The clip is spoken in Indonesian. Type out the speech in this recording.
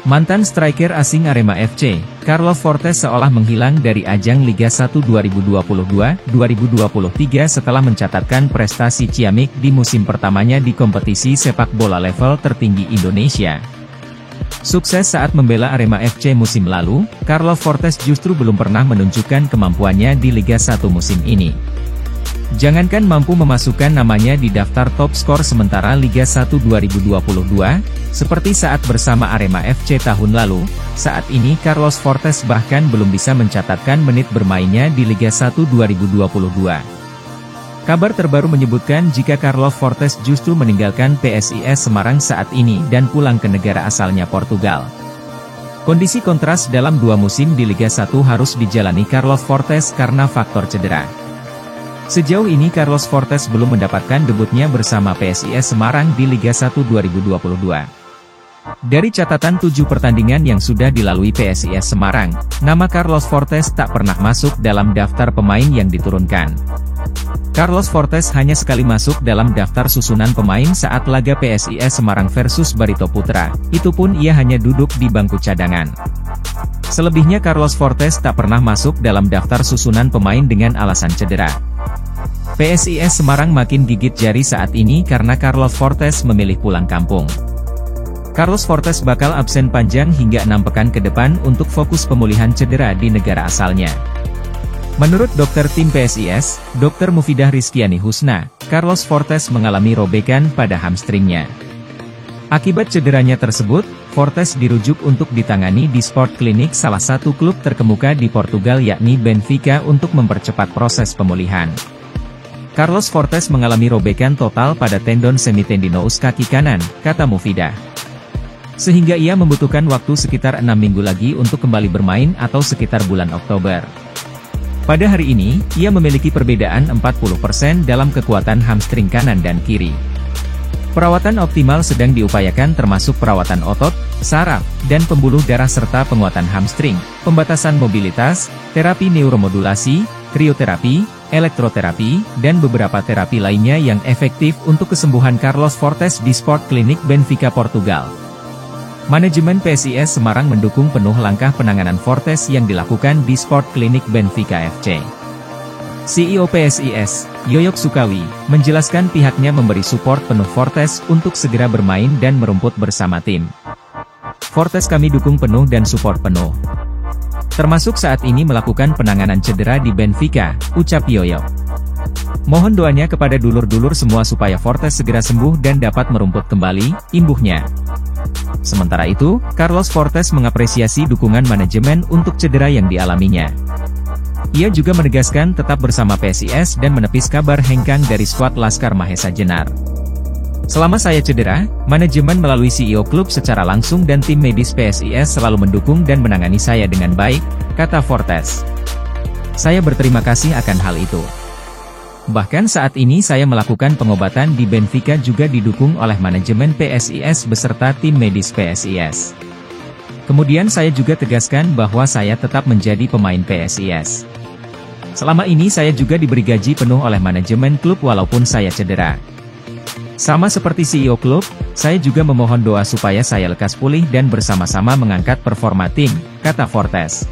Mantan striker asing Arema FC, Carlos Fortes seolah menghilang dari ajang Liga 1 2022-2023 setelah mencatatkan prestasi ciamik di musim pertamanya di kompetisi sepak bola level tertinggi Indonesia. Sukses saat membela Arema FC musim lalu, Carlos Fortes justru belum pernah menunjukkan kemampuannya di Liga 1 musim ini. Jangankan mampu memasukkan namanya di daftar top skor sementara Liga 1 2022, seperti saat bersama Arema FC tahun lalu, saat ini Carlos Fortes bahkan belum bisa mencatatkan menit bermainnya di Liga 1 2022. Kabar terbaru menyebutkan jika Carlos Fortes justru meninggalkan PSIS Semarang saat ini dan pulang ke negara asalnya Portugal. Kondisi kontras dalam 2 musim di Liga 1 harus dijalani Carlos Fortes karena faktor cedera. Sejauh ini Carlos Fortes belum mendapatkan debutnya bersama PSIS Semarang di Liga 1 2022. Dari catatan 7 pertandingan yang sudah dilalui PSIS Semarang, nama Carlos Fortes tak pernah masuk dalam daftar pemain yang diturunkan. Carlos Fortes hanya sekali masuk dalam daftar susunan pemain saat laga PSIS Semarang versus Barito Putra, itu pun ia hanya duduk di bangku cadangan. Selebihnya Carlos Fortes tak pernah masuk dalam daftar susunan pemain dengan alasan cedera. PSIS Semarang makin gigit jari saat ini karena Carlos Fortes memilih pulang kampung. Carlos Fortes bakal absen panjang hingga 6 pekan ke depan untuk fokus pemulihan cedera di negara asalnya. Menurut dokter tim PSIS, Dr. Mufidah Rizkiani Husna, Carlos Fortes mengalami robekan pada hamstringnya. Akibat cederanya tersebut, Fortes dirujuk untuk ditangani di sport clinic salah satu klub terkemuka di Portugal yakni Benfica untuk mempercepat proses pemulihan. Carlos Fortes mengalami robekan total pada tendon semitendinosus kaki kanan, kata Mufidah. Sehingga ia membutuhkan waktu sekitar 6 minggu lagi untuk kembali bermain atau sekitar bulan Oktober. Pada hari ini, ia memiliki perbedaan 40% dalam kekuatan hamstring kanan dan kiri. Perawatan optimal sedang diupayakan termasuk perawatan otot, saraf, dan pembuluh darah serta penguatan hamstring, pembatasan mobilitas, terapi neuromodulasi, krioterapi, elektroterapi, dan beberapa terapi lainnya yang efektif untuk kesembuhan Carlos Fortes di Sport Clinic Benfica Portugal. Manajemen PSIS Semarang mendukung penuh langkah penanganan Fortes yang dilakukan di Sport Clinic Benfica FC. CEO PSIS, Yoyok Sukawi, menjelaskan pihaknya memberi support penuh Fortes untuk segera bermain dan merumput bersama tim. Fortes kami dukung penuh dan support penuh. Termasuk saat ini melakukan penanganan cedera di Benfica, ucap Yoyok. Mohon doanya kepada dulur-dulur semua supaya Fortes segera sembuh dan dapat merumput kembali, imbuhnya. Sementara itu, Carlos Fortes mengapresiasi dukungan manajemen untuk cedera yang dialaminya. Ia juga menegaskan tetap bersama PSIS dan menepis kabar hengkang dari skuad Laskar Mahesa Jenar. Selama saya cedera, manajemen melalui CEO klub secara langsung dan tim medis PSIS selalu mendukung dan menangani saya dengan baik, kata Fortes. Saya berterima kasih akan hal itu. Bahkan saat ini saya melakukan pengobatan di Benfica juga didukung oleh manajemen PSIS beserta tim medis PSIS. Kemudian saya juga tegaskan bahwa saya tetap menjadi pemain PSIS. Selama ini saya juga diberi gaji penuh oleh manajemen klub walaupun saya cedera. Sama seperti CEO klub, saya juga memohon doa supaya saya lekas pulih dan bersama-sama mengangkat performa tim, kata Fortes.